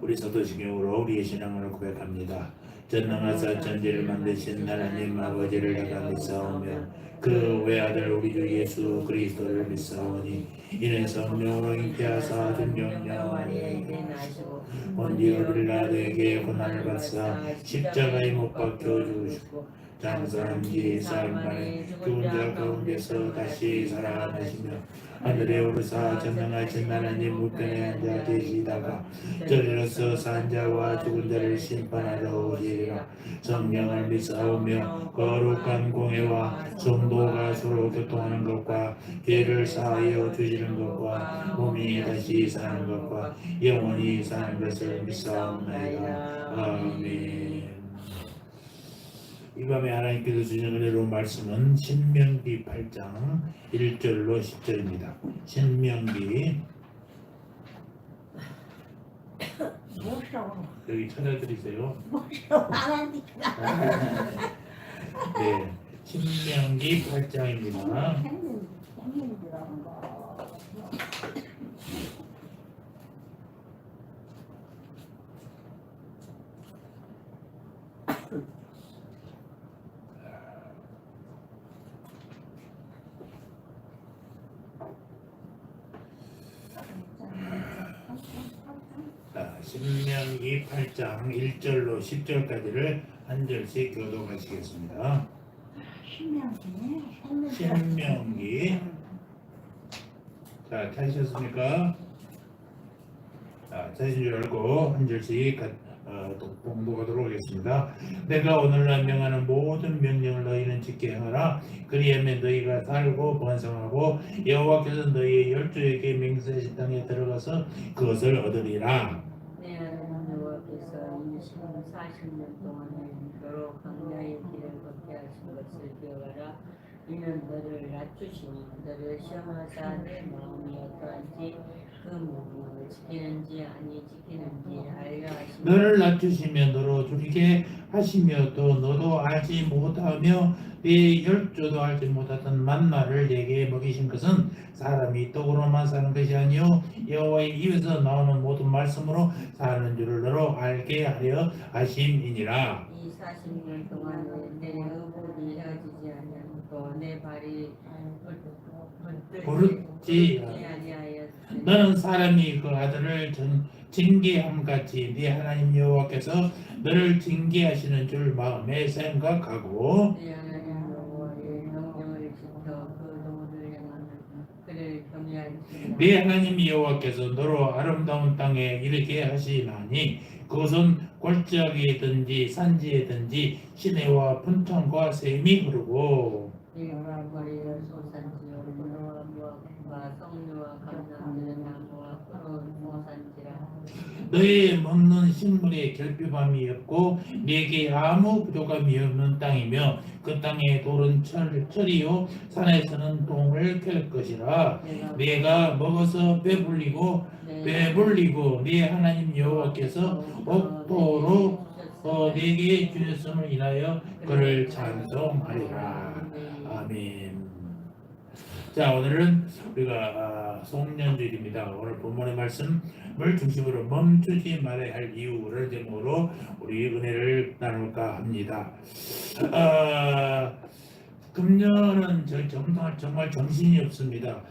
우리 사도신경으로 우리의 신앙을 고백합니다. 전능하사 천지를 만드신 하나님 아버지를 내가 믿사오며 그 외아들 우리 주 예수 그리스도를 믿사오니 이는 성령으로 잉태하사 중명령하에 본디오 빌라도에게 고난을 받사 십자가에 못 박혀 죽으시고 장사한 지 사흘 만에 죽은 자 가운데서 다시 살아나시며 하늘에 오르사 전능하신 하나님 우편에 앉아 계시다가 저리로서 산 자와 죽은 자를 심판하러 오시리라. 성령을 믿사오며 거룩한 공회와 성도가 서로 교통하는 것과 죄를 사하여 주시는 것과 몸이 다시 사는 것과 영원히 사는 것을 믿사옵나이다. 아멘. 이 밤에 하나님께서 주신 은혜로운 말씀은 신명기 8장 1절로 10절입니다. 신명기 여기 찾아드리세요. 네, 신명기 8장입니다. 신명기 8장 1절로 10절까지를 한 절씩 교독하시겠습니다. 신명기 자, 찾으셨습니까? 자, 찾으신 줄 알고 한 절씩 봉독하도록 하겠습니다. 내가 오늘날 명하는 모든 명령을 너희는 지켜 행하라. 그리하면 너희가 살고 번성하고 여호와께서 너희의 열조에게 맹세하신 땅에 들어가서 그것을 얻으리라. 내 하나님 여호와께서 40년 동안에 너로 광야의 길을 걷게 하신 것을 기억하라. 이는 너를 낮추시니 너를 시험하사 내 마음이 어떠한지 그 명령을 지키는지 아니 지키는지 알려 하시니 너를 낮추시며 너로 줄이게 하시며 또 너도 알지 못하며 네 열조도 알지 못하던 만나를 내게 먹이신 것은 사람이 떡으로만 사는 것이 아니요 여호와의 입에서 나오는 모든 말씀으로 사는 줄을 너로 알게 하려 하심이니라. 이 40년 동안에 내 의복이 헤어지지 아니하고 내 발이 부르지 아니하였으니 너는 사람이 그 아들을 징계함같이 네 하나님 여호와께서 너를 징계하시는 줄 마음에 생각하고 내 하나님 여호와의 명령을 지켜 그 도를 행하는 그를 경외할지니라. 네 하나님 여호와께서 너로 아름다운 땅에 이르게 하시나니 그것은 골짜기에든지 산지에든지 시내와 분탕과 샘이 흐르고 네가 거리를 소산지요 문어와 무화과 석류와 감람들은 나무와 푸른 모산지라. 너의 먹는 식물에 결핍함이 없고 네게 아무 부족함이 없는 땅이며 그 땅의 돌은 철이요 산에서는 동을 캘 것이라. 내가 먹어서 배불리고 네 하나님 여호와께서 옥토로 네게 주셨음을 인하여 그를 찬송하리라. 아멘. 자, 오늘은 우리가 송년주일입니다. 오늘 본문의 말씀을 중심으로 멈추지 말아야 할 이유를 제목으로 우리 은혜를 나눌까 합니다. 금년은 정말 정신이 없습니다.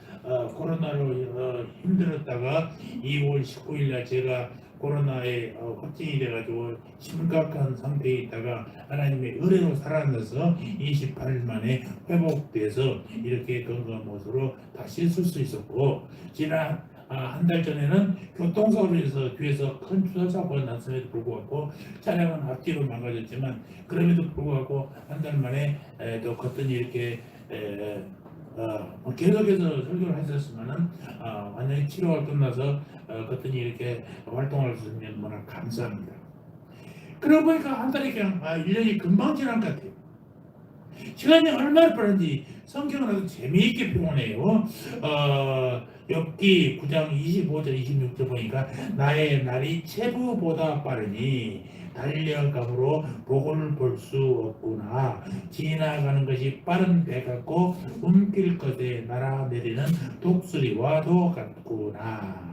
코로나로 힘들었다가 2월 19일 날 제가 코로나에 확진이 돼가지고 심각한 상태에 있다가 하나님의 은혜로 살아나서 28일 만에 회복돼서 이렇게 건강한 모습으로 다시 쓸 수 있었고, 지난 한 달 전에는 교통사고로 인해서 뒤에서 큰 추돌사고가 났음에도 불구하고 차량은 앞뒤로 망가졌지만 그럼에도 불구하고 한 달 만에 또 거뜬히 이렇게 계속해서 설교를 했었으면은 완전히 치료가 끝나서 거뜬히 이렇게 활동할 수 있는 너무나 감사합니다. 그러고 보니까 한 달이 그냥 1년이 금방 지난 것 같아요. 시간이 얼마나 빠른지 성경은 아주 재미있게 표현해요. 욥기 9장 25절 26절 보니까 나의 날이 체부보다 빠르니 달려감으로 복을 볼 수 없구나. 지나가는 것이 빠른 배 같고 움길 것에 날아내리는 독수리와도 같구나.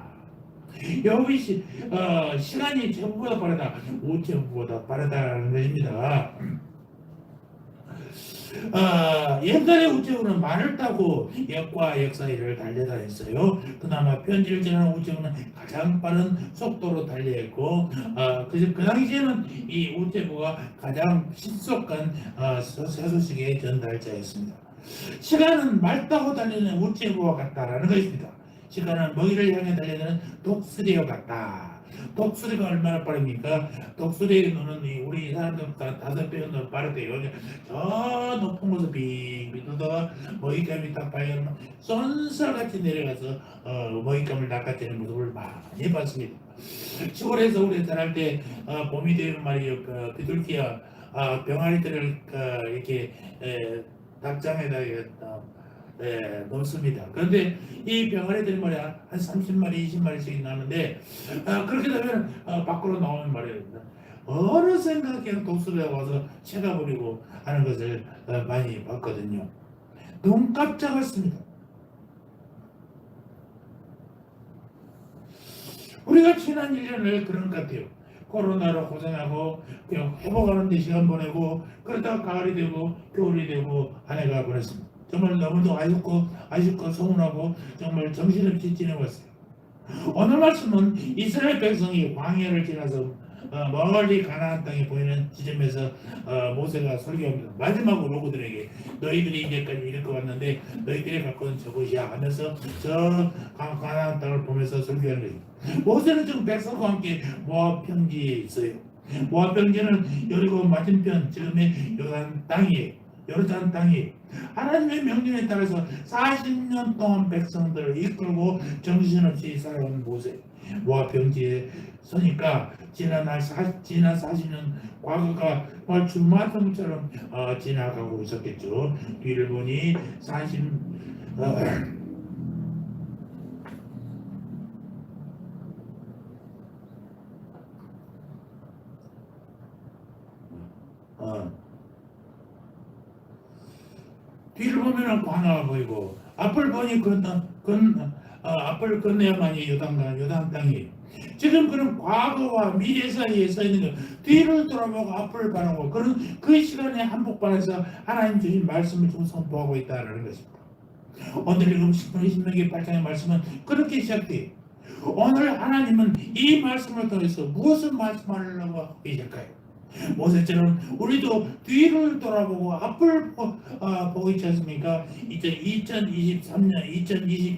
여기 시간이 제보보다 빠르다, 우체부보다 빠르다는 것입니다. 옛날에 우체국은 말을 타고 역과 역 사이를 달려다녔어요. 그나마 편지를 전하는 우체국은 가장 빠른 속도로 달려했고, 그 당시에는 이 우체부가 가장 신속한 새 소식의 전달자였습니다. 시간은 말 타고 달리는 우체부와 같다라는 것입니다. 시간은 먹이를 향해 달려드는 독수리와 같다. 독수리가 얼마나 빠릅니까? 독수리의 눈은 우리 사람들보다 5배는 더 빠르대요. 저 높은 곳을 빙빙 돌다가 먹잇감이 딱 봐야 쏜살같이 내려가서 먹잇감을 낚아채는 모습을 많이 봤습니다. 시골에서 우리 살할 때 봄이 되면 말이요, 비둘기야 병아리들을 이렇게 닭장에다 넣습니다. 그런데 이 병아리들이 말이야 한 30마리, 20마리씩 나는데 그렇게 되면 밖으로 나오는 말입니다. 어느 생각에 독수리가 와서 채가버리고 하는 것을 많이 봤거든요. 눈 깜짝했습니다. 우리가 지난 1년을 그런 것 같아요. 코로나로 고생하고 그냥 회복하는 데 시간 보내고 그러다가 가을이 되고 겨울이 되고 한 해가 보냈습니다. 정말 너무도 아쉽고 서운하고 정말 정신없이 지내왔어요. 오늘 말씀은 이스라엘 백성이 광야를 지나서 멀리 가나안 땅에 보이는 지점에서 모세가 설교합니다. 마지막으로 그들에게 너희들이 이제까지 이렇게 왔는데 너희들이 갖고 있는 저곳이야 하면서 저 가나안 땅을 보면서 설교하는 거예요. 모세는 지금 백성과 함께 모압 평지에 있어요. 모압 평지는 여리고 맞은편 지금의 요르단 땅이 하나님의 명령에 따라서 40년 동안 백성들을 이끌고 정신없이 살아온 모세. 모압 평지에 서니까 지난 40년 과거가 주마등처럼 지나가고 있었겠죠. 뒤를 보니 '뒤를 보면은 광야가 보이고 앞을 보니 앞을 건너야만이 요단 땅이. 지금 그런 과거와 미래 사이에 서 있는 것, 뒤를 돌아보고 앞을 바라고 그런 그 시간에 한복판에서 하나님 주신 말씀을 지금 선포하고 있다는 것입니다. 오늘 읽은 신명기 8장의 말씀은 그렇게 시작돼요. 오늘 하나님은 이 말씀을 통해서 무엇을 말씀하려고 하고 계실까요? 모세처럼 우리도 뒤를 돌아보고 앞을 보고 있지 않습니까? 이제 2023년,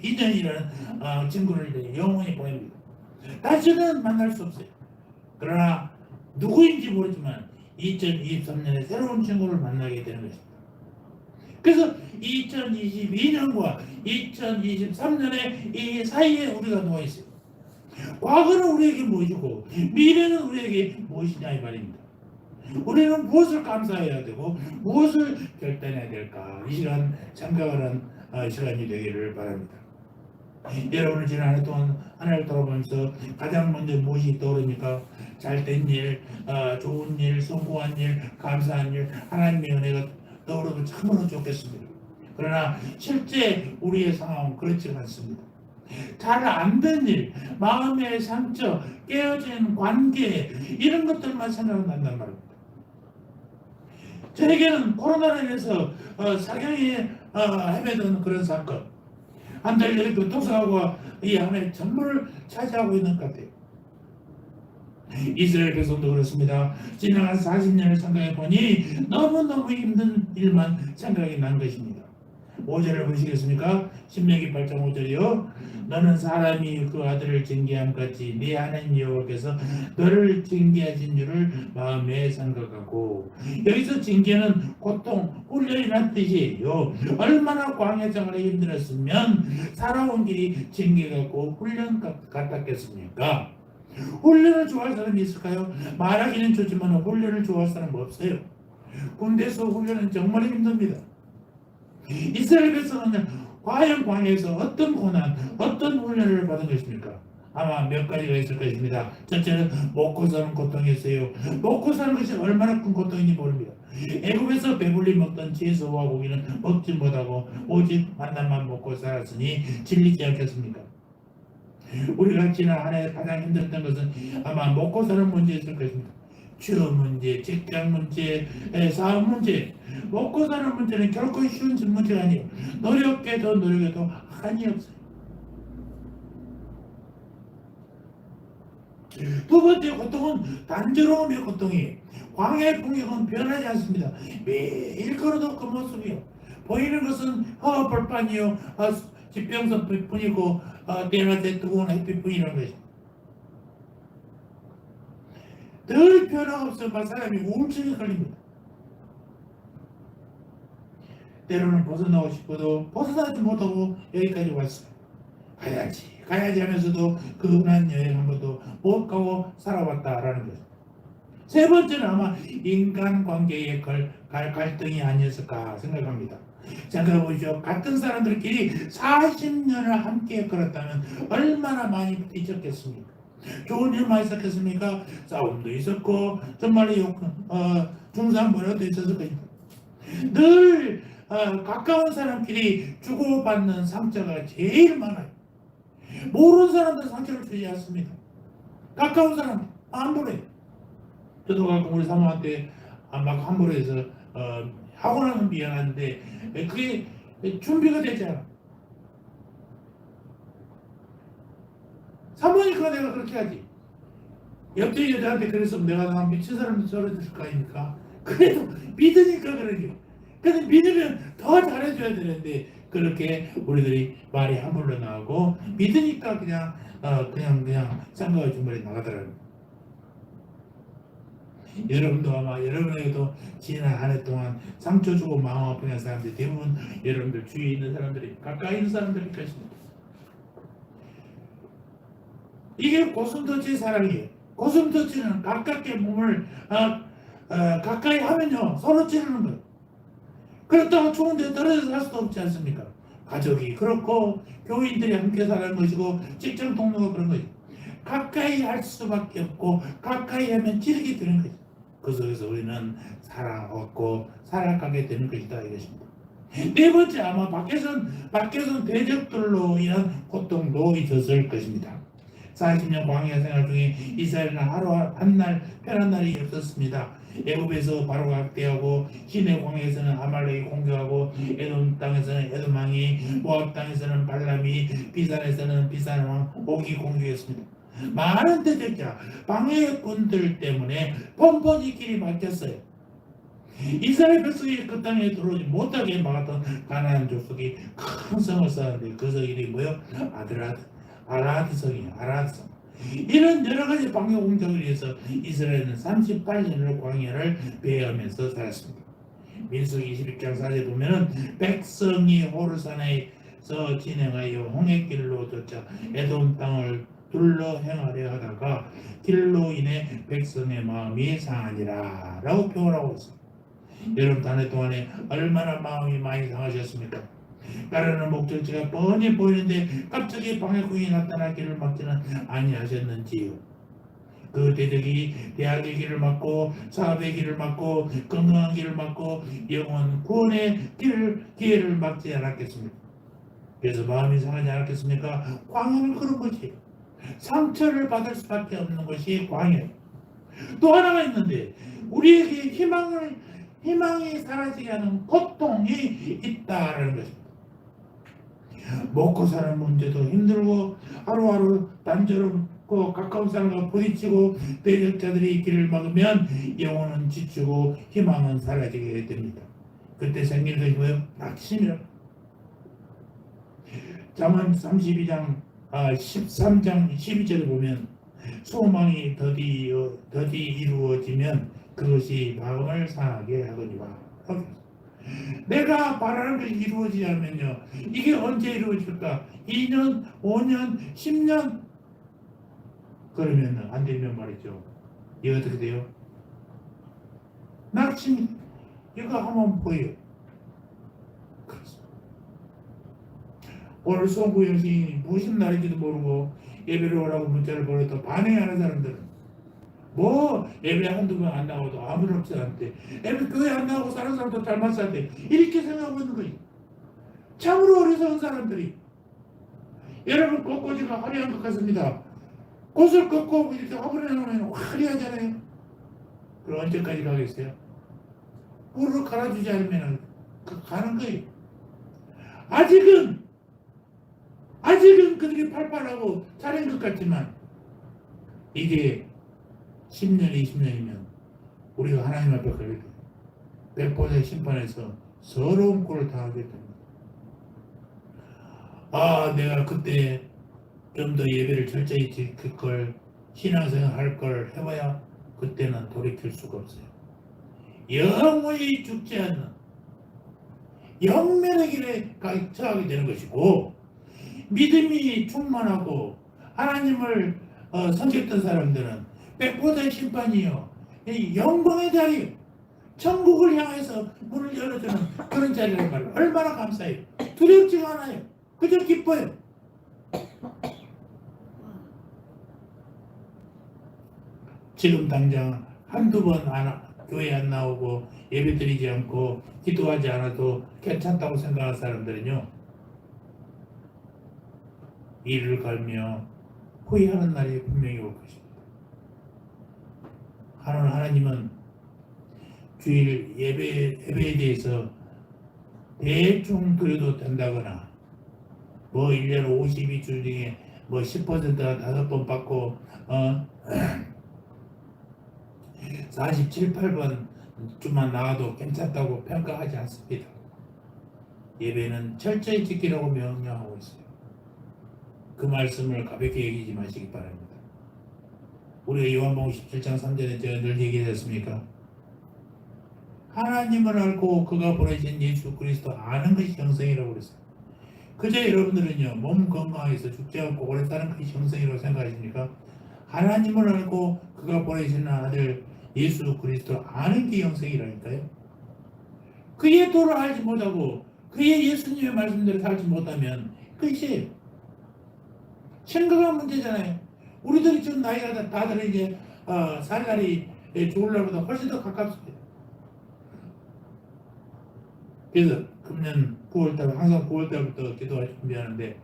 2022년이라는 친구를 영원히 보냅니다. 다시는 만날 수 없어요. 그러나 누구인지 모르지만 2023년에 새로운 친구를 만나게 되는 것입니다. 그래서 2022년과 2023년의 이 사이에 우리가 누워있어요. 과거는 우리에게 무엇이고 미래는 우리에게 무엇이냐 이 말입니다. 우리는 무엇을 감사해야 되고 무엇을 결단해야 될까? 이 시간 생각하는 시간이 되기를 바랍니다. 여러분은 지난 한 해 동안 하나를 돌아보면서 가장 먼저 무엇이 떠오릅니까? 잘된 일, 좋은 일, 성공한 일, 감사한 일, 하나님의 은혜가 떠오르면 참으로 좋겠습니다. 그러나 실제 우리의 상황은 그렇지 않습니다. 잘 안 된 일, 마음의 상처, 깨어진 관계 이런 것들만 생각난단 말입니다. 저에게는 코로나로 인해서 사경이 헤매던 그런 사건, 한 달 전에 교통사고가 이 안에 전부를 차지하고 있는 것 같아요. 이스라엘 백성도 그렇습니다. 지나간 40년을 생각해 보니 너무너무 힘든 일만 생각이 난 것입니다. 5절을 보시겠습니까? 신명기 8장 5절이요. 너는 사람이 그 아들을 징계함 같이 네 하나님 여호와께서 너를 징계하신 줄을 마음에 생각하고, 여기서 징계는 고통, 훈련이란 뜻이에요. 얼마나 광야 생활이 힘들었으면 살아온 길이 징계 같고 훈련 같았겠습니까? 훈련을 좋아할 사람이 있을까요? 말하기는 좋지만 훈련을 좋아할 사람은 없어요. 군대에서 훈련은 정말 힘듭니다. 이스라엘 백성은 과연 광야에서 어떤 고난, 어떤 훈련을 받은 것입니까? 아마 몇 가지가 있을 것입니다. 첫째는 먹고 사는 고통이었어요. 먹고 사는 것이 얼마나 큰 고통인지 모릅니다. 애굽에서 배불리 먹던 채소와 고기는 먹지 못하고 오직 만나만 먹고 살았으니 질리지 않겠습니까? 우리가 지난 한 해 가장 힘들었던 것은 아마 먹고 사는 문제였을 것입니다. 취업 문제, 직장 문제, 사업 문제. 먹고 사는 문제는 결코 쉬운 문제가 아니에요. 노력해도 노력해도 한이 없어요. 두 번째 고통은 단조로움의 고통이에요. 광야의 풍경은 변하지 않습니다. 매일 걸어도 그 모습이요. 보이는 것은 벌판이요, 지평선뿐이고 때나 때 뜨거운 햇빛뿐이라는 것이죠. 늘 변화가 없으면 사람이 우울증에 걸립니다. 때로는 벗어나고 싶어도 벗어나지 못하고 여기까지 왔어요. 가야지 하면서도 그 흔한 여행 한 번도 못 가고 살아왔다라는 거죠. 세 번째는 아마 인간관계의 갈등이 아니었을까 생각합니다. 생각해보시죠. 같은 사람들끼리 40년을 함께 걸었다면 얼마나 많이 부딪혔겠습니까? 좋은 일만 있었겠습니까? 싸움도 있었고 정말로 중상모략도 있었을 것입니다. 늘 가까운 사람끼리 주고받는 상처가 제일 많아요. 모르는 사람들 상처를 주지 않습니다. 가까운 사람 함부로 해요. 저도 가끔 우리 사모한테 막 함부로 해서 하고 나면 미안한데 그게 준비가 되지 않아. 사모니까 내가 그렇게 하지. 옆집 여자한테 그랬으면 내가 미친 사람도 저러질 거 아닙니까? 그래도 믿으니까 그러게. 근데 믿으면 더 잘해줘야 되는데 그렇게 우리들이 말이 함부로 나오고 믿으니까 그냥 생각을 주머니 나가더라고요. 여러분도 아마 여러분에게도 지난 한 해 동안 상처 주고 마음 아픈 사람들이 대부분 여러분들 주위에 있는 사람들이 가까이 있는 사람들일 것입니다. 이게 고슴도치 사랑이에요. 고슴도치는 가깝게 몸을 가까이 하면요 서로 찌르는 거예요. 그렇다고 좋은데 떨어져서 살 수도 없지 않습니까? 가족이 그렇고 교인들이 함께 사는 것이고 직장 동료가 그런 거죠. 가까이 할 수밖에 없고 가까이 하면 찌르게 되는 거죠. 그 속에서 우리는 살아왔고 살아가게 되는 것이다 이것입니다. 네 번째 아마 밖에선 대적들로 인한 고통도 있었을 것입니다. 40년 광야 생활 중에 이스라엘은 하루 한날 편한 날이 없었습니다. 애굽에서 바로가 학대하고 시내 광야에서는 아말렉이 공격하고 에돔 땅에서는 에돔 왕이 모압 땅에서는 발람이 비산에서는 비산 왕 옥이 공격했습니다. 많은 대적자 방해꾼들 때문에 뻔뻔히 길이 막혔어요. 이스라엘 백성이 그 땅에 들어오지 못하게 막았던 가나안 족속이 큰 성을 쌓았는데 그 성 이름이 뭐예요? 아라드 성이에요. 아라드 성. 이런 여러 가지 방해 공격을 위해서 이스라엘은 38년을 광야를 배회하면서 살았습니다. 민수기 21장 4절 보면은 백성이 호르산에서 진행하여 홍해길로 쫓아 에돔 땅을 둘러 행하려 하다가 길로 인해 백성의 마음이 상하니라 라고 표현하고 있습니다. 여러분 한 해 동안에 얼마나 마음이 많이 상하셨습니까? 따르는 목적지가 뻔히 보이는데 갑자기 방해꾼이 나타나 길을 막지는 아니하셨는지요. 그 대적이 대학의 길을 막고 사업의 길을 막고 건강한 길을 막고 영원 구원의 기회를 막지 않았겠습니까? 그래서 마음이 상하지 않았겠습니까? 광야는 그런 것이에요. 상처를 받을 수밖에 없는 것이 광야예요. 또 하나가 있는데 우리에게 희망이 사라지게 하는 고통이 있다라는 것입니다. 먹고 사는 문제도 힘들고 하루하루 단조롭고 가까운 사람과 부딪히고 대적자들이 길을 막으면 영혼은 지치고 희망은 사라지게 됩니다. 그때 생기는 것이 뭐예요? 낙심이라. 잠언 32장 13장 12절을 보면 소망이 더디 이루어지면 그것이 마음을 상하게 하거니와. 내가 바라는 것이 이루어지지 않으면요 이게 언제 이루어질까? 2년, 5년, 10년 그러면 안 되면 말이죠. 이거 어떻게 돼요? 낙심. 이거 하면 보여요. 그렇습니다. 오늘 송구 형식이 무슨 날인지도 모르고 예배를 오라고 문자를 보내도 반응하는 사람들은 뭐 예배 한두 번 안 나와도 아무렇지 않대. 예배 교회 안 나오고 사는 사람도 잘못 살대. 이렇게 생각하고 있는 거지. 참으로 어리석은 사람들이 여러분 꽃꽂이가 화려한 것 같습니다. 꽃을 꺾고 이렇게 화분에 놓으면 화려하잖아요. 그럼 언제까지 가겠어요? 꿀을 갈아주지 않으면 가는 거예요. 아직은 그들이 팔팔하고 잘한 것 같지만 이게 10년, 20년이면 우리가 하나님 앞에 걸릴 거예요. 백보자 심판에서 서러운 꼴을 당하게 됩니다. 내가 그때 좀 더 예배를 철저히 지킬 걸, 신앙생활 할 걸 해봐야 그때는 돌이킬 수가 없어요. 영원히 죽지 않는 영면의 길에 처하게 되는 것이고, 믿음이 충만하고 하나님을 섬겼던 사람들은 백보자 심판이요, 이 영광의 자리, 천국을 향해서 문을 열어주는 그런 자리란 말이에요. 얼마나 감사해요. 두렵지가 않아요. 그저 기뻐요. 지금 당장 한두 번 교회 안 나오고 예배 드리지 않고 기도하지 않아도 괜찮다고 생각하는 사람들은요, 이를 갈며 후회하는 날이 분명히 올 것입니다. 하나님은 주일 예배에 대해서 대충 드려도 된다거나, 1년 52주 중에 10%가 5번 받고 47, 8번 주만 나와도 괜찮다고 평가하지 않습니다. 예배는 철저히 지키라고 명령하고 있어요. 그 말씀을 가볍게 여기지 마시기 바랍니다. 우리가 요한복음 17장 3절에 제가 늘 얘기했습니까? 하나님을 알고 그가 보내신 예수 그리스도 아는 것이 형성이라고 그랬어요. 그저 여러분들은요, 몸 건강해서 죽지 않고 오래 사는 것이 형성이라고 생각하십니까? 하나님을 알고 그가 보내신 아들 예수 그리스도 아는 게 형성이라니까요. 그의 도를 알지 못하고 그의 예수님의 말씀대로 살지 못하면 그것이 심각한 문제잖아요. 우리들이 지금 나이가 다들 이제 살 날이 죽을 날보다 훨씬 더 가깝습니다. 그래서 금년 9월달, 항상 9월달부터 기도할 준비하는데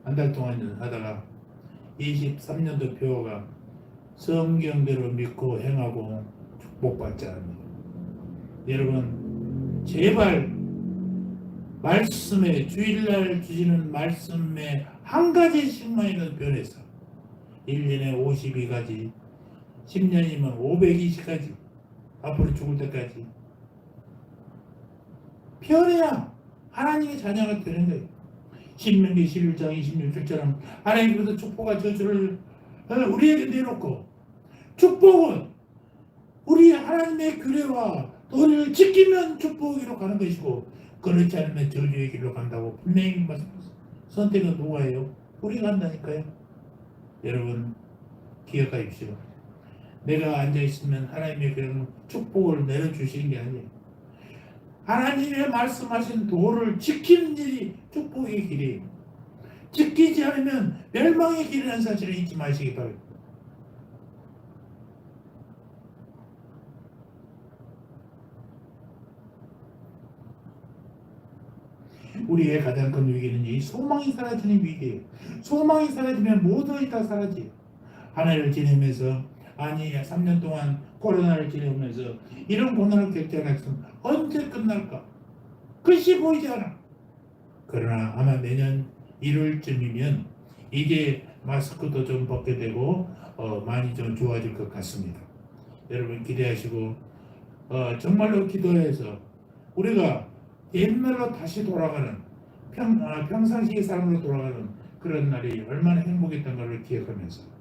한 달 동안 하다가 23년도 표어가 성경대로 믿고 행하고 축복받자입니다. 여러분, 제발 말씀에, 주일날 주시는 말씀에 한 가지씩만이라도 변해서 1년에 52가지, 10년이면 520가지, 앞으로 죽을 때까지 변해야 하나님의 자녀가 되는 거예요. 신명기 11장 26절처럼 하나님께서 축복과 저주를 우리에게 내놓고, 축복은 우리 하나님의 규례와 도리를 지키면 축복으로 가는 것이고, 그렇지 않으면 저주의 길로 간다고 분명히 말씀하셨어요. 선택은 누가 해요? 우리가 한다니까요. 여러분, 기억하십시오. 내가 앉아있으면 하나님의 그런 축복을 내려주시는 게 아니에요. 하나님의 말씀하신 도를 지키는 일이 축복의 길이에요. 지키지 않으면 멸망의 길이라는 사실을 잊지 마시기 바랍니다. 우리의 가장 큰 위기는 이 소망이 사라지는 위기예요. 소망이 사라지면 모든 다 사라져요. 한 해를 지내면서, 3년 동안 코로나를 지내면서 이런 고난을 겪지 않았으면 언제 끝날까? 끝이 보이지 않아. 그러나 아마 내년 1월쯤이면 이게 마스크도 좀 벗게 되고 많이 좀 좋아질 것 같습니다. 여러분 기대하시고 정말로 기도해서 우리가 옛날로 다시 돌아가는 평상시의 삶으로 돌아가는 그런 날이 얼마나 행복했던 걸 기억하면서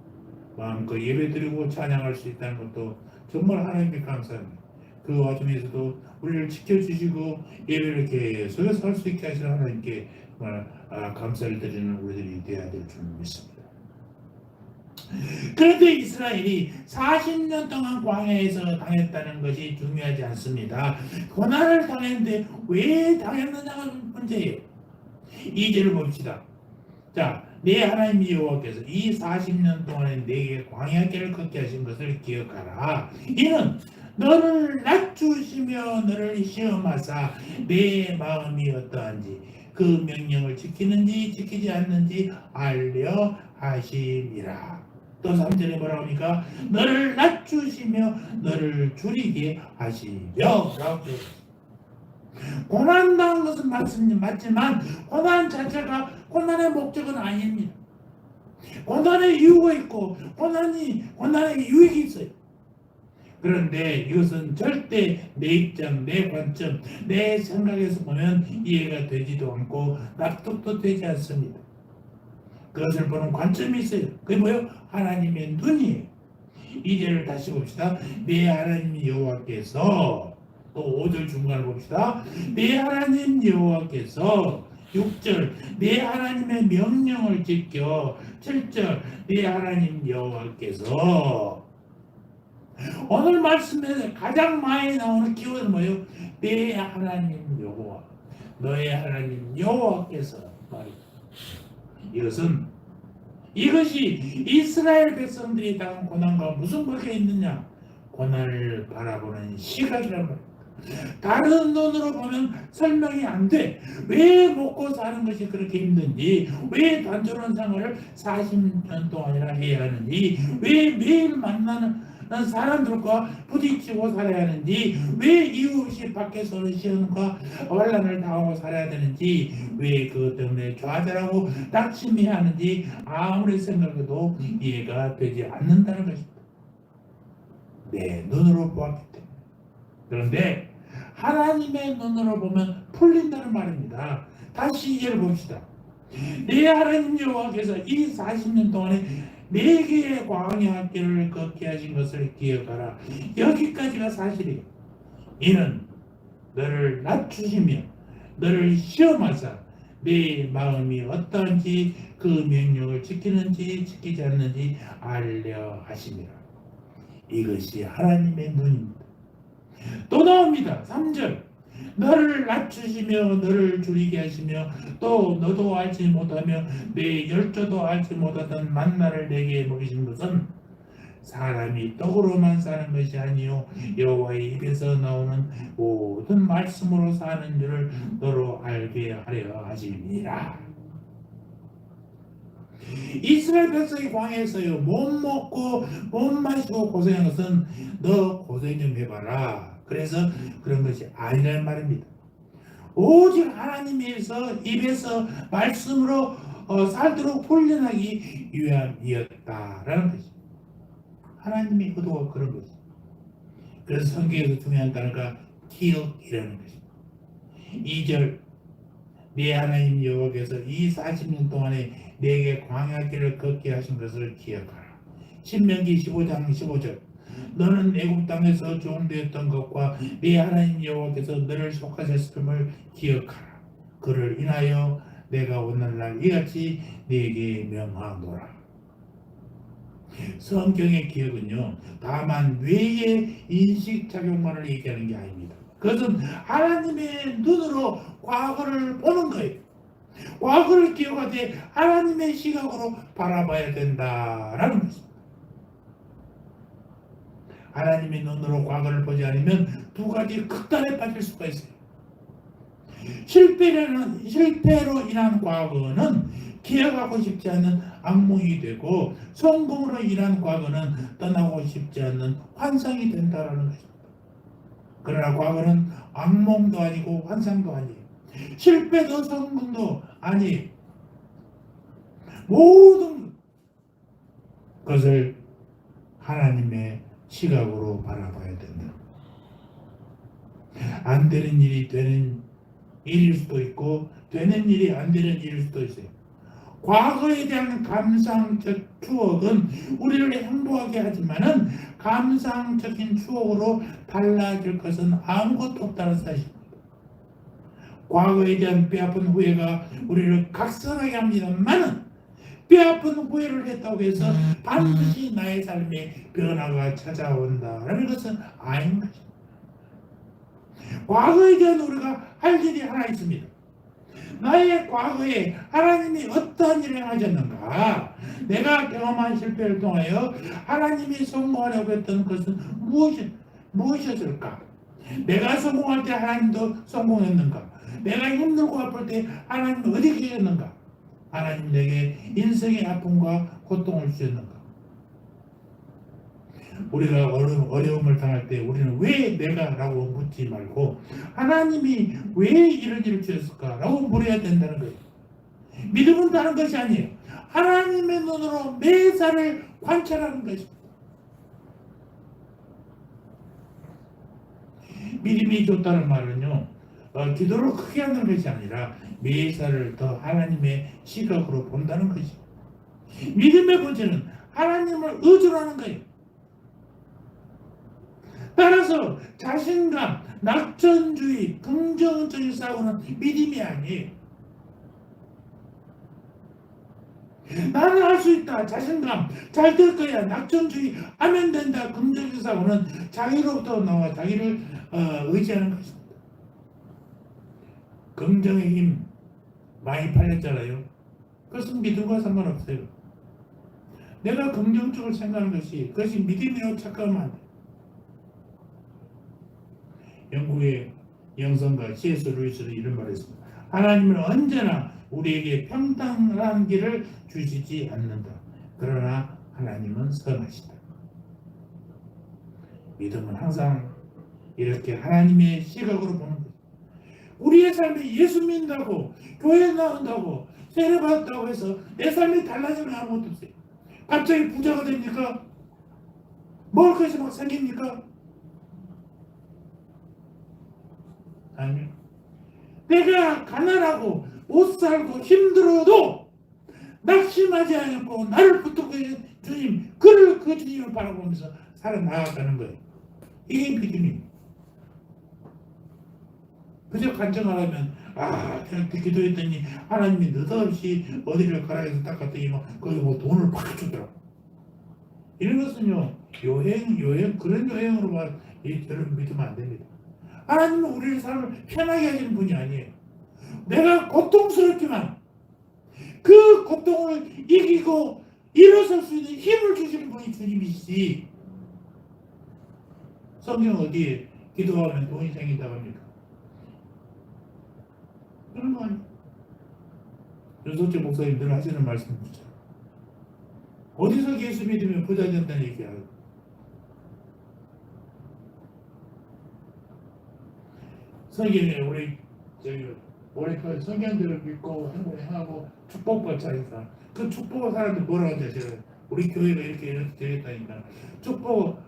마음껏 예배드리고 찬양할 수 있다는 것도 정말 하나님께 감사합니다. 그 와중에서도 우리를 지켜주시고 예배를 계속해서 할 수 있게 하시는 하나님께 정말 감사를 드리는 우리들이 되어야 될 줄 믿습니다. 그런데 이스라엘이 40년 동안 광야에서 당했다는 것이 중요하지 않습니다. 고난을 당했는데 왜 당했느냐가 문제예요. 2절을 봅시다. 자, 내 하나님 여호와께서 이 40년 동안에 내게 광야길을 걷게 하신 것을 기억하라. 이는 너를 낮추시며 너를 시험하사 내 마음이 어떠한지 그 명령을 지키는지 지키지 않는지 알려 하심이라. 또 3절에 뭐라고 합니까? 너를 낮추시며 너를 줄이게 하시며 라고. 고난당한 것은 맞지만 고난 자체가 고난의 목적은 아닙니다. 고난의 이유가 있고 고난의 유익이 있어요. 그런데 이것은 절대 내 입장, 내 관점, 내 생각에서 보면 이해가 되지도 않고 납득도 되지 않습니다. 그것을 보는 관점이 있어요. 그게 뭐예요? 하나님의 눈이에요. 2절을 다시 봅시다. 내 하나님 여호와께서, 또 5절 중간을 봅시다. 내 하나님 여호와께서, 6절 내 하나님의 명령을 지켜, 7절 내 하나님 여호와께서. 오늘 말씀에서 가장 많이 나오는 키워드는 뭐예요? 내 하나님 여호와, 너의 하나님 여호와께서 말이죠. 이것이 이스라엘 백성들이 당한 고난과 무슨 관계가 있느냐? 고난을 바라보는 시각이란 말이에요. 다른 눈으로 보면 설명이 안 돼. 왜 먹고 사는 것이 그렇게 힘든지, 왜 단조로운 생활을 40년 동안이나 해야 하는지, 왜 매일 만나는 사람들과 부딪히고 살아야 하는지, 왜 이유 없이 밖에서는 시험과 환난을 당하고 살아야 되는지, 왜 그것 때문에 좌절하고 낙심해야 하는지 아무리 생각해도 이해가 되지 않는다는 것입니다. 내 눈으로 보았기 때문에. 그런데 하나님의 눈으로 보면 풀린다는 말입니다. 다시 이해를 봅시다. 내 하나님 여호와께서 이 40년 동안에 4개의 광야 길을 걷게 하신 것을 기억하라. 여기까지가 사실이에요. 이는 너를 낮추시며 너를 시험하사 내 마음이 어떠한지 그 명령을 지키는지 지키지 않는지 알려 하심이라. 이것이 하나님의 눈입니다. 또 나옵니다. 3절 너를 낮추시며 너를 줄이게 하시며 또 너도 알지 못하며 내 열조도 알지 못하던 만나를 내게 먹이신 것은 사람이 떡으로만 사는 것이 아니요 여호와의 입에서 나오는 모든 말씀으로 사는 줄을 너로 알게 하려 하심이라. 이스라엘 백성이 광야에서요 못 먹고 못 마시고 고생한 것은 너 고생 좀 해봐라. 그래서 그런 것이 아니라는 말입니다. 오직 하나님에서 입에서 말씀으로 살도록 훈련하기 위함이었다라는 것입니다. 하나님의 의도가 그런 것입니다. 그래서 성경에서 중요한 단어가 기억이라는 것입니다. 2절 내 하나님 여호와께서 이 40년 동안에 내게 광야길을 걷게 하신 것을 기억하라. 신명기 15장 15절 너는 애굽 땅에서 종되었던 것과 네 하나님 여호와께서 너를 속하셨음을 기억하라. 그를 인하여 내가 오늘날 이같이 네게 명하노라. 성경의 기억은요 다만 뇌의 인식작용만을 얘기하는 게 아닙니다. 그것은 하나님의 눈으로 과거를 보는 거예요. 과거를 기억하되 하나님의 시각으로 바라봐야 된다라는 것입니다. 하나님의 눈으로 과거를 보지 않으면 두 가지 극단에 빠질 수가 있어요. 실패로 인한 과거는 기억하고 싶지 않는 악몽이 되고 성공으로 인한 과거는 떠나고 싶지 않는 환상이 된다는 것입니다. 그러나 과거는 악몽도 아니고 환상도 아니에요. 실패도 성공도 아니에요. 모든 것을 하나님의 시각으로 바라봐야 된다. 안 되는 일이 되는 일일 수도 있고 되는 일이 안 되는 일일 수도 있어요. 과거에 대한 감상적 추억은 우리를 행복하게 하지만은 감상적인 추억으로 달라질 것은 아무것도 없다는 사실입니다. 과거에 대한 뼈아픈 후회가 우리를 각성하게 합니다만은 뼈아픈 후회를 했다고 해서 반드시 나의 삶에 변화가 찾아온다라는 것은 아닌 것입니다. 과거에 대한 우리가 할 일이 하나 있습니다. 나의 과거에 하나님이 어떠한 일을 하셨는가? 내가 경험한 실패를 통하여 하나님이 성공하려고 했던 것은 무엇이었을까? 내가 성공할 때 하나님도 성공했는가? 내가 힘들고 아플 때 하나님은 어디 계셨는가? 하나님 내게 인생의 아픔과 고통을 주셨는가? 우리가 어려움을 당할 때 우리는 왜 내가? 라고 묻지 말고 하나님이 왜 이런 일을 주셨을까? 라고 물어야 된다는 거예요. 믿음은 다른 것이 아니에요. 하나님의 눈으로 매사를 관찰하는 것입니다. 믿음이 좋다는 말은요, 기도를 크게 하는 것이 아니라 매사를 더 하나님의 시각으로 본다는 것이죠. 믿음의 본질은 하나님을 의존하는 거예요. 따라서 자신감, 낙천주의, 긍정적인 사고는 믿음이 아니에요. 나는 할 수 있다, 자신감, 잘 될 거야, 낙천주의 하면 된다, 긍정적인 사고는 자기로부터 나와 자기를 의지하는 것입니다. 긍정의 힘 많이 팔렸잖아요. 그것은 믿음과 상관없어요. 내가 긍정적으로 생각하는 그것이 믿음이라고 착각하면 안 돼요. 영국의 영성가 C.S. 루이스는 이런 말을 했습니다. 하나님은 언제나 우리에게 평등한 길을 주시지 않는다. 그러나 하나님은 선하시다. 믿음은 항상 이렇게 하나님의 시각으로 보는 거죠. 우리의 삶이 예수 믿는다고, 교회 나온다고, 세례 받았다고 해서 내 삶이 달라지는 아무것도 없어요. 갑자기 부자가 됩니까? 먹을 것이 막 생깁니까? 아니요. 내가 가난하고 못 살고 힘들어도 낙심하지 않고 나를 붙들고 있는 주님, 그 주님을 바라보면서 살아나가는 거예요. 이게 믿음입니다. 그저 간증하려면 기도했더니 하나님이 느닷없이 어디를 가라 해서 딱 갔더니 거기 돈을 팍 주더라고. 이런 것은요, 여행 그런 여행으로만 저를 믿으면 안 됩니다. 하나님은 우리의 삶을 편하게 하시는 분이 아니에요. 내가 고통스럽지만 그 고통을 이기고 일어설 수 있는 힘을 주시는 분이 주님이시지. 성경 어디에 기도하면 돈이 생긴다고 합니까? 그런 거 아니에요. 윤석재 목사님 늘 하시는 말씀이죠. 어디서 예수 믿으면 부자 된다는 얘기야. 성경에 우리 성경들을 믿고 행하고 축복받자니까 그 축복을 사람들 뭐라고 하는지 아세요? 우리 교회가 이렇게 되겠다니까 축복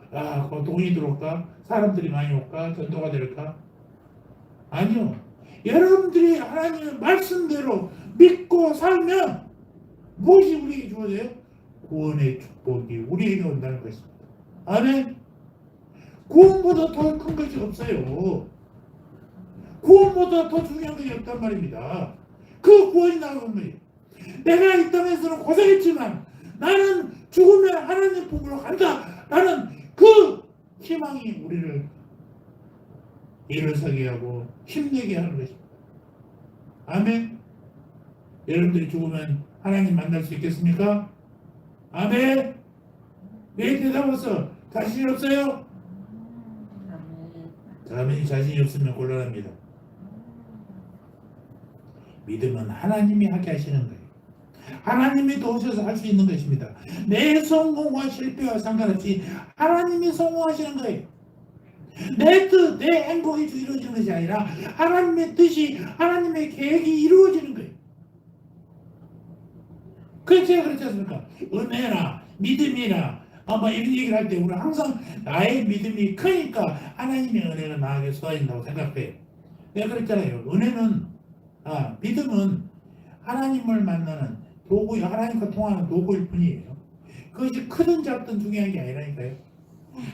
돈이 들어올까? 사람들이 많이 올까? 전도가 될까? 아니요. 여러분들이 하나님의 말씀대로 믿고 살면 무엇이 우리에게 주어져요? 구원의 축복이 우리에게 온다는 것입니다. 아멘. 구원보다 더 큰 것이 없어요. 구원보다 더 중요한 것이 없단 말입니다. 그 구원이 나오는 거예요. 내가 이 땅에서는 고생했지만 나는 죽으면 하나님 품으로 간다. 라는 그 희망이 우리를 일어서게 하고 힘내게 하는 것입니다. 아멘. 여러분들이 죽으면 하나님 만날 수 있겠습니까? 아멘. 왜 대답 없어? 자신이 없어요? 아멘. 자신이 없으면 곤란합니다. 믿음은 하나님이 하게 하시는 거예요. 하나님이 도우셔서 할 수 있는 것입니다. 내 성공과 실패와 상관없이 하나님이 성공하시는 거예요. 내 뜻, 내 행복이 이루어지는 것이 아니라 하나님의 뜻이, 하나님의 계획이 이루어지는 거예요. 그래서 제가 그렇지 않습니까? 은혜나 믿음이나 이런 얘기를 할 때 우리는 항상 나의 믿음이 크니까 하나님의 은혜가 나에게 쏟아진다고 생각해요. 내가 그랬잖아요. 믿음은 하나님을 만나는 도구, 하나님과 통하는 도구일 뿐이에요. 그것이 크든 작든 중요한 게 아니라니까요.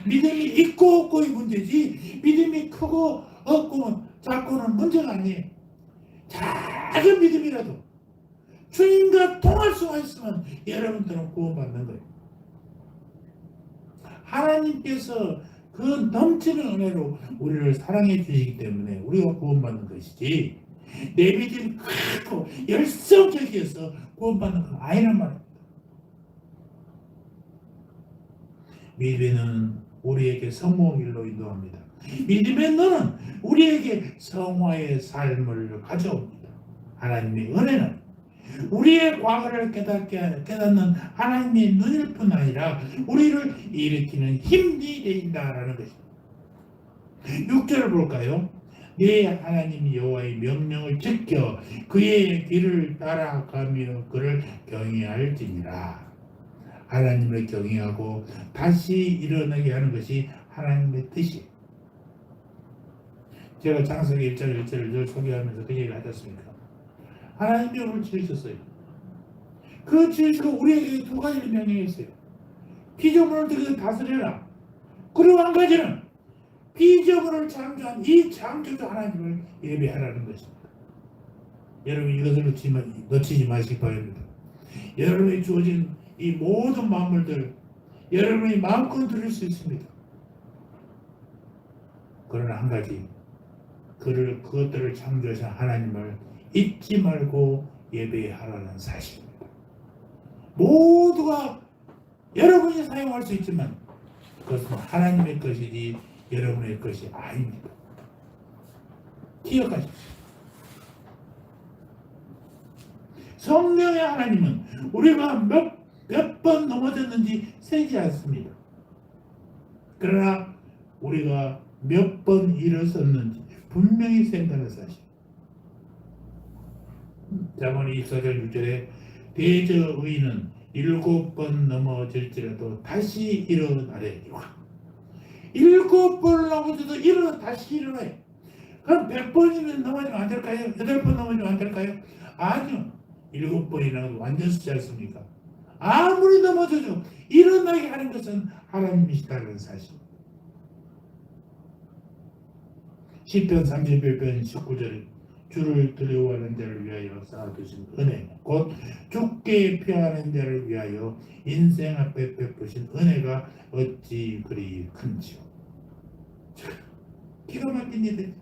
믿음이 있고 없고의 문제지 믿음이 크고 없고 작고는 문제가 아니에요. 작은 믿음이라도 주님과 통할 수가 있으면 여러분들은 구원받는 거예요. 하나님께서 그 넘치는 은혜로 우리를 사랑해 주시기 때문에 우리가 구원받는 것이지 내 믿음이 크고 열성적이어서 구원받는 건 아니란 말입니다. 믿음에는 우리에게 성공의 길로 인도합니다. 믿음의 눈은 우리에게 성화의 삶을 가져옵니다. 하나님의 은혜는 우리의 과거를 깨닫는 하나님의 눈일 뿐 아니라 우리를 일으키는 힘이 되신다라는 것입니다. 6절을 볼까요? 네 하나님 여호와의 명령을 지켜 그의 길을 따라가며 그를 경외할지니라. 하나님을 경외하고 다시 일어나게 하는 것이 하나님의 뜻이에요. 제가 창세기 1장 1절을 늘 소개하면서 그 얘기를 하지 않습니까? 하나님이 우리를 지으셨어요. 그 지으시고 우리에게 두 가지를 명령했어요. 피조물을 들여 다스려라. 그리고 한 가지는 피조물을 창조한 이 창조주 하나님을 예배하라는 것입니다. 여러분 이것을 놓치지 마시기 바랍니다. 여러분이 주어진 이 모든 만물들 여러분이 마음껏 드릴 수 있습니다. 그러나 한 가지 그것들을 창조하신 하나님을 잊지 말고 예배하라는 사실입니다. 모두가 여러분이 사용할 수 있지만 그것은 하나님의 것이지 여러분의 것이 아닙니다. 기억하십시오. 성령의 하나님은 우리가 몇 번 넘어졌는지 세지 않습니다. 그러나 우리가 몇 번 일어섰는지 분명히 센다는 사실. 잠언 24장 6절에 대저 의인은 7번 넘어질지라도 다시 일어나리라. 7번 넘어져도 다시 일어나요. 그럼 100번이면 넘어지면 안 될까요? 8번 넘어지면 안 될까요? 아니요. 7번이라도 완전 쓰지 않습니까? 아무리 넘어져도 일어나게 하는 것은 하나님이시다는 사실. 시편 31편 19절에 주를 두려워하는 자를 위하여 쌓아두신 은혜 곧 죽게 피하는 자를 위하여 인생 앞에 베푸신 은혜가 어찌 그리 큰지요. 기가 막힌 일이죠.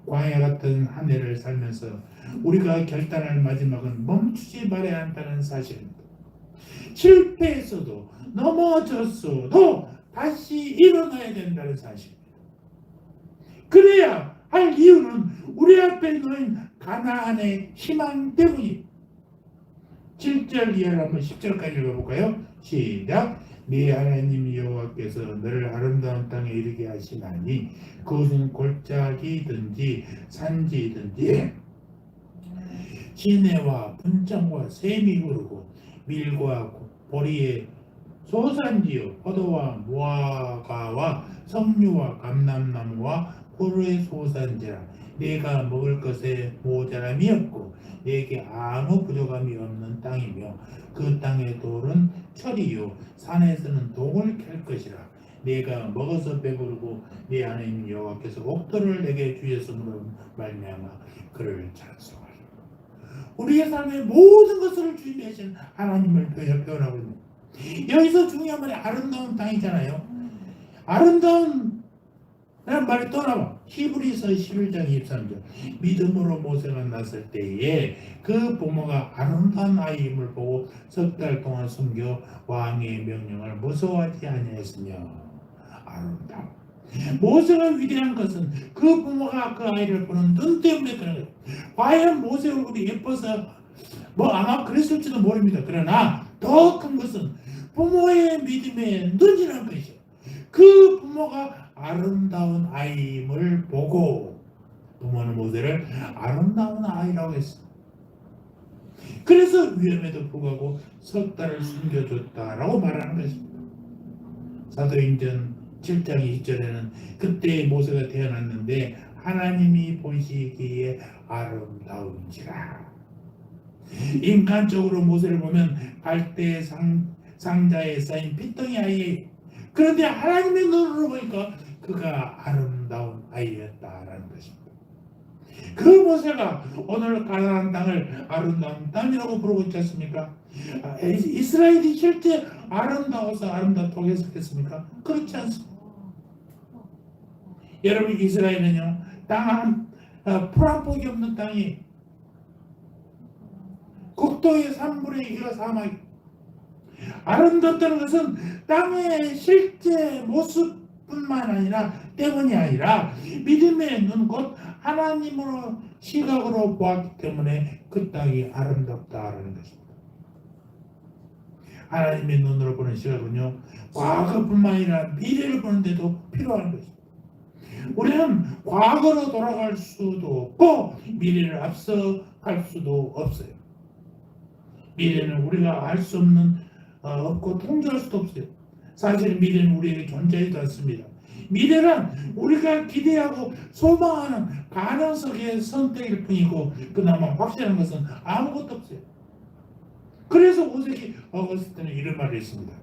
광야 같은 한 해를 살면서 우리가 결단할 마지막은 멈추지 말아야 한다는 사실입니다. 실패했어도 넘어졌어도 다시 일어나야 된다는 사실입니다. 그래야 할 이유는 우리 앞에 놓인 가나안의 희망 때문입니다. 7절 이하를 한번 10절까지 읽어볼까요? 시작. 네 하나님 여호와께서 너를 아름다운 땅에 이르게 하시나니 그것은 골짜기든지 산지든지 시내와 분창과 샘이 흐르고 밀과 보리의 소산지요 포도와 무화과와 석류와 감람나무와 포도의 소산지라. 내가 먹을 것에 모자람이 없고 내게 아무 부족함이 없는 땅이며 그 땅의 돌은 철이요 산에서는 동을 캘 것이라. 내가 먹어서 배부르고 네 하나님 여호와께서 옥토를 내게 주셨으므로 말미암아 그를 찬송하라. 우리의 삶의 모든 것을 주인이 하신 하나님을 표현하고 있는 여기서 중요한 말이 아름다운 땅이잖아요. 아름다운 라는 말이 또 나와. 히브리서 11장 23절. 믿음으로 모세가 났을 때에 그 부모가 아름다운 아이임을 보고 석 달 동안 숨겨 왕의 명령을 무서워하지 아니하였으며. 아름다움. 모세가 위대한 것은 그 부모가 그 아이를 보는 눈 때문에 그런 거예요. 과연 모세 얼굴이 예뻐서 아마 그랬을지도 모릅니다. 그러나 더 큰 것은 부모의 믿음의 눈이라는 것이죠. 그 부모가 아름다운 아이임을 보고 부모는 모세를 아름다운 아이라고 했습니다. 그래서 위험에도 불구하고 석 달을 숨겨줬다라고 말하는 것입니다. 사도행전 7장 20절에는 그때 모세가 태어났는데 하나님이 보시기에 아름다운지라. 인간적으로 모세를 보면 갈대 상자에 쌓인 핏덩이 아이예요. 그런데 하나님의 눈으로 보니까 그가 아름다운 아이였다라는 것입니다. 그 모세가 오늘 가나안 땅을 아름다운 땅이라고 부르고 있지 않습니까? 이스라엘이 실제 아름다워서 아름답다고 해석했습니까? 그렇지 않습니다. 여러분 이스라엘은요 땅 풀 한 폭이 없는 땅이 국토의 3분의 1가 사막이 아름답다는 것은 땅의 실제 모습뿐만 아니라 때문이 아니라 믿음의 눈 곧 하나님으로 시각으로 보았기 때문에 그 땅이 아름답다라는 것입니다. 하나님의 눈으로 보는 시각은요, 과거뿐만 아니라 미래를 보는데도 필요한 것입니다. 우리는 과거로 돌아갈 수도 없고 미래를 앞서갈 수도 없어요. 미래는 우리가 알 수 없는 없고 통제할 수도 없어요. 사실 미래는 우리에게 존재하지도 않습니다. 미래는 우리가 기대하고 소망하는 가능성의 선택일 뿐이고 그나마 확실한 것은 아무것도 없어요. 그래서 오세기 어거스틴은 이런 말을 했습니다.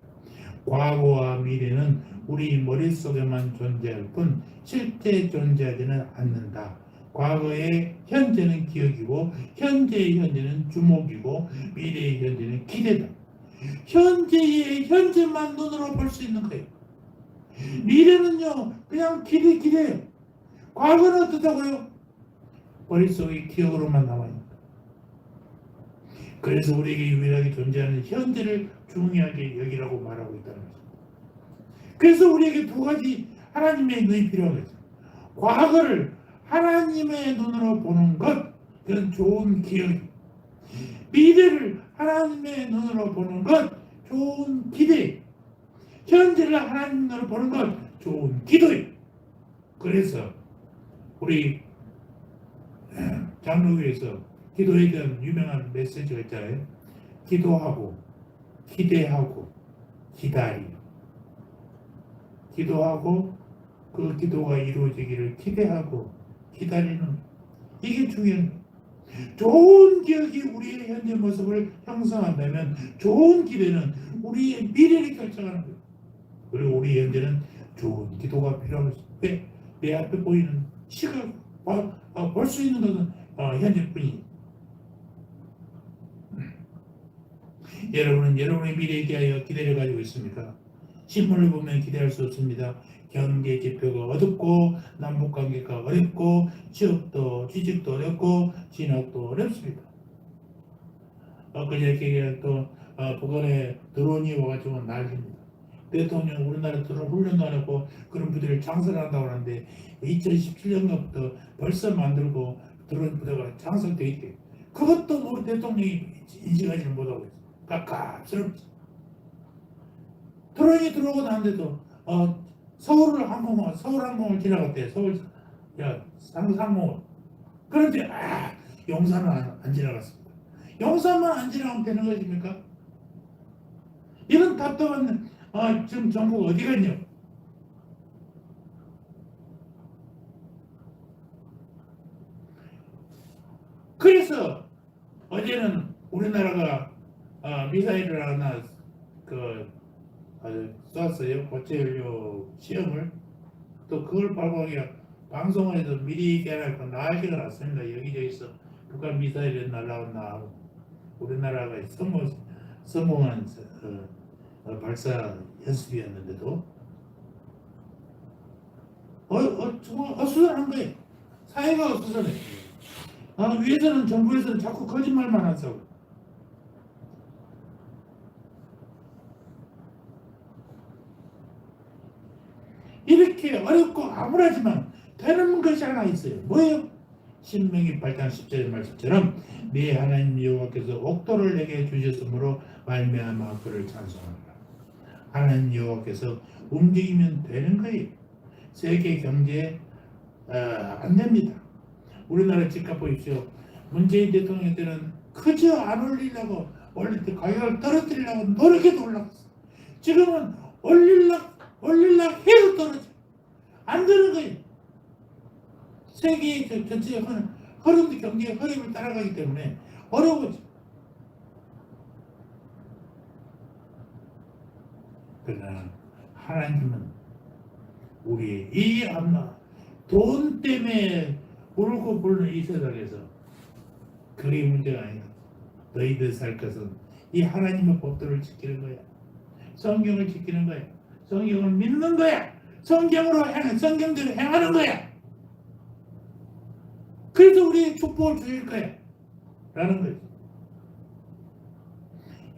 과거와 미래는 우리 머릿속에만 존재할 뿐 실제 존재하지는 않는다. 과거의 현재는 기억이고 현재의 현재는 주목이고 미래의 현재는 기대다. 현재의 현재만 눈으로 볼 수 있는 거예요. 미래는요 그냥 기대예요. 과거는 어떻다고요? 머릿속에 기억으로만 남아있는. 그래서 우리에게 유일하게 존재하는 현재를 중요하게 여기라고 말하고 있다는 것입니다. 그래서 우리에게 두 가지 하나님의 눈이 필요한 거죠. 과거를 하나님의 눈으로 보는 것, 그건 좋은 기억이고 미래를 하나님의 눈으로 보는 것, 좋은 기대. 현재를 하나님 눈으로 보는 것, 좋은 기도예요. 그래서 우리 장로교에서 기도에 대한 유명한 메시지가 있잖아요. 기도하고 기대하고 기다리요. 기도하고 그 기도가 이루어지기를 기대하고 기다리는, 이게 중요한 거예요. 좋은 기억이 우리의 현재 모습을 형성한다면 좋은 기대는 우리의 미래를 결정하는 거예요. 그리고 우리 현재는 좋은 기도가 필요한 것입니다. 내 앞에 보이는 시각 볼 수 있는 것은 현재뿐이에요. 여러분은 여러분의 미래에 대하여 기대를 가지고 있습니까? 신문을 보면 기대할 수 없습니다. 경제 지표가 어둡고 남북관계가 어렵고 취직도 어렵고 진학도 어렵습니다. 그저께 또 북한에 드론이 와가지고 난립니다. 대통령 우리나라 드론 훈련도 안 하고 그런 부대를 장설한다고 하는데 2017년부터 벌써 만들고 드론 부대가 장설되어 있대. 그것도 우리 대통령이 인식하지 못하고 있어요. 깝깝스럽지. 드론이 들어오고 난데도 서울항공을 지나갔대. 상공을. 그런데 용산은 안 지나갔습니다. 용산만 안 지나가면 되는 것입니까? 이런 답답한 지금 정부가 어디 갔냐? 그래서 어제는 우리나라가 미사일을 하나 쐈어요. 고체연료 시험을. 또 그걸 발표하기가 방송에서 미리 얘기하니까 난리가 났습니다. 여기저기서 북한 미사일이 날라왔나 하고 우리나라가 성공한 발사 연습이었는데도 정말 어수선한 거예요. 사회가 어수선해. 위에서는 정부에서는 자꾸 거짓말만 하자고. 이렇게 어렵고 암울하지만 되는 것이 하나 있어요. 뭐예요? 신명기 8장 10절의 말씀처럼 네 하나님 여호와께서 옥도를 내게 주셨으므로 말미암아 그를 찬송하라. 하나님 여호와께서 움직이면 되는 거예요. 세계 경제 안 됩니다. 우리나라 집값 보십시오. 문재인 대통령 때는 그저 안 올리려고 올릴 때 가격을 떨어뜨리려고 노력해도 올라갔어. 지금은 올리려고 해도 떨어져. 안 되는 거예요. 세계의 전체 흐름도 경제의 흐름을 따라가기 때문에 어려워져. 그러나 하나님은 우리의 이 돈 때문에 울고 불는 이 세상에서 그게 문제가 아니다. 너희들 살 것은 이 하나님의 법도를 지키는 거야. 성경을 지키는 거야. 성경을 믿는 거야. 성경대로 행하는 거야. 그래서 우리의 축복을 주실 거야. 라는 거죠.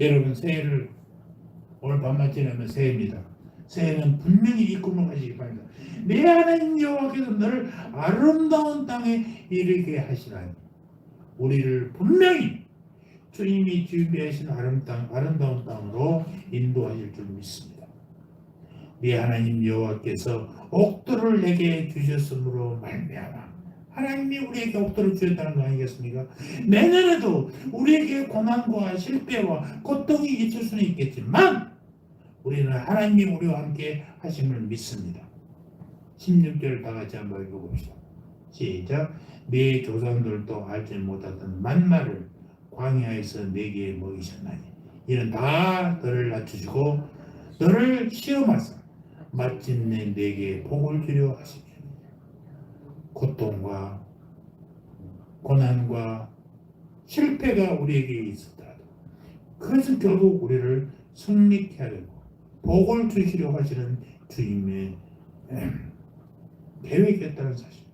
여러분 새해를 오늘 밤만 지나면 새해입니다. 새해는 분명히 이 꿈을 가지기 바랍니다. 내 하나님 여호와께서 너를 아름다운 땅에 이르게 하시라니. 우리를 분명히 주님이 준비하신 아름다운 땅으로 인도하실 줄 믿습니다. 네 하나님 여호와께서 옥도를 내게 주셨으므로 말미암아. 하나님이 우리에게 옥도를 주셨다는 거 아니겠습니까? 내년에도 우리에게 고난과 실패와 고통이 있을 수는 있겠지만 우리는 하나님이 우리와 함께 하심을 믿습니다. 16절 다 같이 한번 읽어봅시다. 시작. 네 조상들도 알지 못하던 만나를 광야에서 내게 먹이셨나니 이는 다 너를 낮추시고 너를 시험하사 마침내 내게 복을 주려 하시니. 고통과 고난과 실패가 우리에게 있었더라도 그것은 결국 우리를 승리케 하려고 복을 주시려 하시는 주님의 계획이었다는 사실.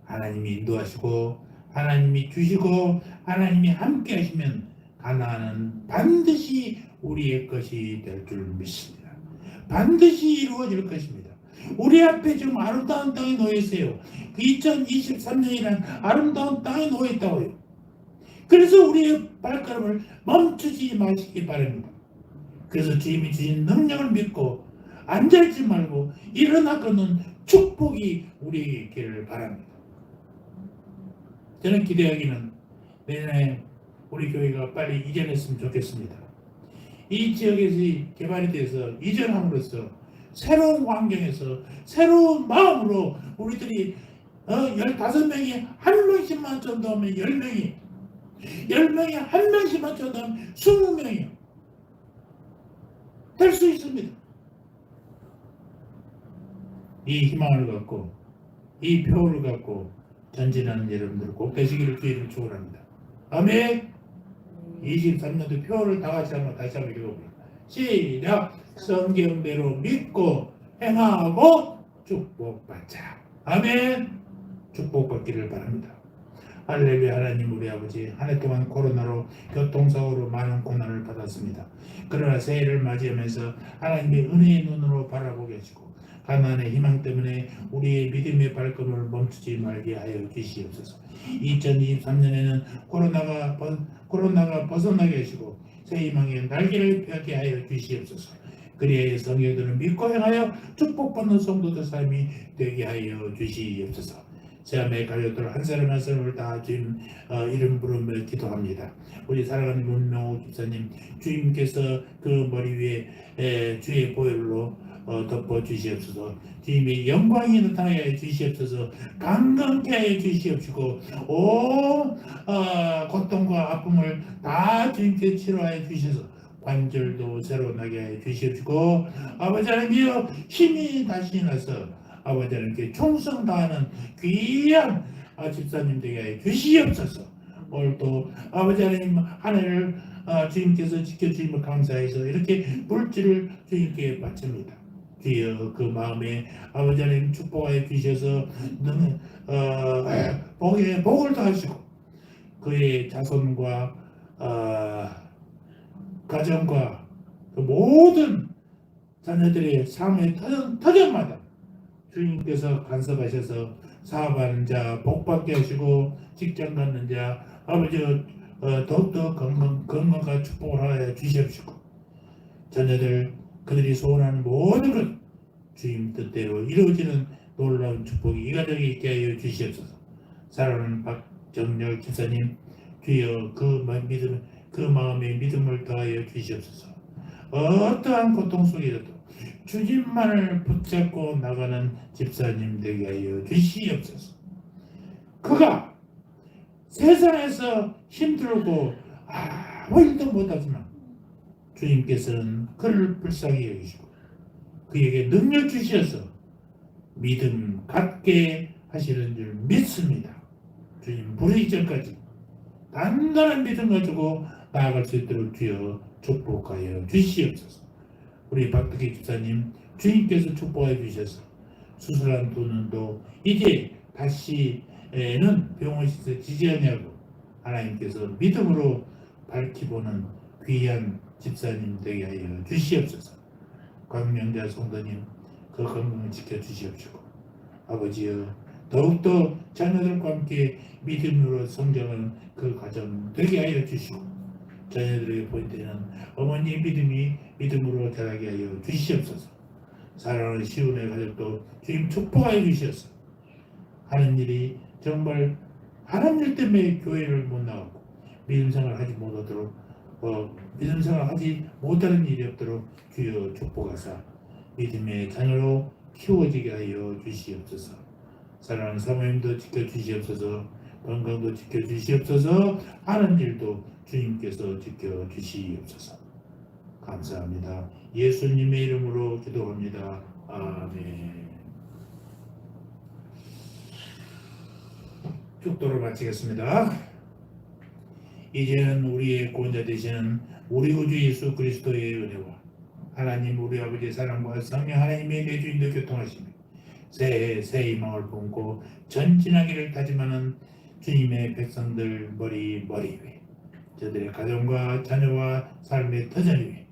하나님이 인도하시고 하나님이 주시고 하나님이 함께 하시면 가나안은 반드시 우리의 것이 될 줄 믿습니다. 반드시 이루어질 것입니다. 우리 앞에 지금 아름다운 땅이 놓여 있어요. 2023년이란 아름다운 땅이 놓여 있다고요. 그래서 우리의 발걸음을 멈추지 마시기 바랍니다. 그래서 주님이 주신 능력을 믿고 앉아있지 말고 일어나 걷는 축복이 우리에게 있기를 바랍니다. 저는 기대하기는 내년에 우리 교회가 빨리 이전했으면 좋겠습니다. 이 지역에서 개발이 돼서 이전함으로써 새로운 환경에서 새로운 마음으로 우리들이 15명이 한 명씩만 전도하면 10명이 10명이 한 명씩만 전도하면 20명이 될 수 있습니다. 이 희망을 갖고 이 표를 갖고 전진하는 여러분들 꼭 되시기를 주의를 축원합니다. 아멘. 23년도 표를 다 같이 다시 한번 읽어봅니다. 시작. 성경대로 믿고 행하고 축복받자. 아멘. 축복받기를 바랍니다. 할렐루야. 하나님 우리 아버지, 한 해 동안 코로나로 교통사고로 많은 고난을 받았습니다. 그러나 새해를 맞이하면서 하나님의 은혜의 눈으로 바라보게 하시고 가난의 희망 때문에 우리의 믿음의 발걸음을 멈추지 말게 하여 주시옵소서. 2023년에는 코로나가 벗어나게 하시고 새 희망의 날개를 펴게 하여 주시옵소서. 그리하여 성경들을 믿고 행하여 축복받는 성도들 삶이 되게 하여 주시옵소서. 새함의 가족들 한 사람 한 사람을 다 주님 이름 부르며 기도합니다. 우리 사랑하는 문명호 집사님, 주님께서 그 머리 위에 주의 보혈로 덮어 주시옵소서. 주님의 영광이 나타나게 주시옵소서. 강건케 하여 주시옵시고 고통과 아픔을 다 주님께 치료하여 주셔서 관절도 새로 나게 하여 주시옵시고 아버지 하나님이여 힘이 다시 나서 아버지 하나님께 충성 다하는 귀한 집사님 되게 하여 주시옵소서. 오늘도 아버지 하나님 한 해를 주님께서 지켜주심을 감사해서 이렇게 물질을 주님께 바칩니다. 주여 그 마음에 아버지 하나님 축복하여 주셔서 복을 더하시고 그의 자손과 가정과 그 모든 자녀들의 삶의 터전마다 주님께서 간섭하셔서 사업하는 자 복받게 하시고 직장 갖는 자 아버지 더욱더 건강과 축복을 하여 주시옵시고 자녀들 그들이 소원하는 모든 것 주님 뜻대로 이루어지는 놀라운 축복이 이 가정에 있게 하여 주시옵소서. 사랑하는 박정렬 집사님 주여 그 마음의 믿음을 더하여 주시옵소서. 어떠한 고통 속에서도 주님만을 붙잡고 나가는 집사님 되게 하여 주시옵소서. 그가 세상에서 힘들고 아무 일도 못하지만 주님께서는 그를 불쌍히 여기시고 그에게 능력 주셔서 믿음 갖게 하시는 줄 믿습니다. 주님 부르기 전까지 단단한 믿음 가지고 나아갈 수 있도록 주여 축복하여 주시옵소서. 우리 박덕희 집사님 주님께서 축복해 주셔서 수술한 돈도 이제 다시는 병원에서 지지 않냐고 하나님께서 믿음으로 밝히보는 귀한 집사님 되게 하여 주시옵소서. 광명자 성도님 그 건강을 지켜주시옵시고 아버지여 더욱더 자녀들과 함께 믿음으로 성장하는 그 가정 되게 하여 주시고 자녀들에게 보이는 어머니의 믿음이 믿음으로 자라게 하여 주시옵소서. 사랑하는 시온의 가족도 주님 축복하여 주시옵소서. 하는 일이 정말 하나님 일 때문에 교회를 못 나가고 믿음 생활 하지 못하도록 믿음 생활 하지 못하는 일이 없도록 주여 축복하사 믿음의 자녀로 키워지게 하여 주시옵소서. 사랑하는 사모님도 지켜주시옵소서. 건강도 지켜주시옵소서. 하는 일도 주님께서 지켜주시옵소서. 감사합니다. 예수님의 이름으로 기도합니다. 아멘. 축도를 마치겠습니다. 이제는 우리의 구원자 되시는 우리 구주 예수 그리스도의 은혜와 하나님 우리 아버지의 사랑과 성령 하나님의 내주인도 교통하시며 새해 새 희망을 품고 전진하기를 다짐하는 주님의 백성들 머리 위에 저들의 가정과 자녀와 삶의 터전 위에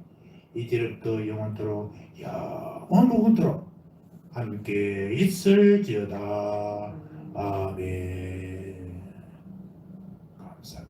이제부터 영원토록 영원토록 함께 있을지어다. 아멘.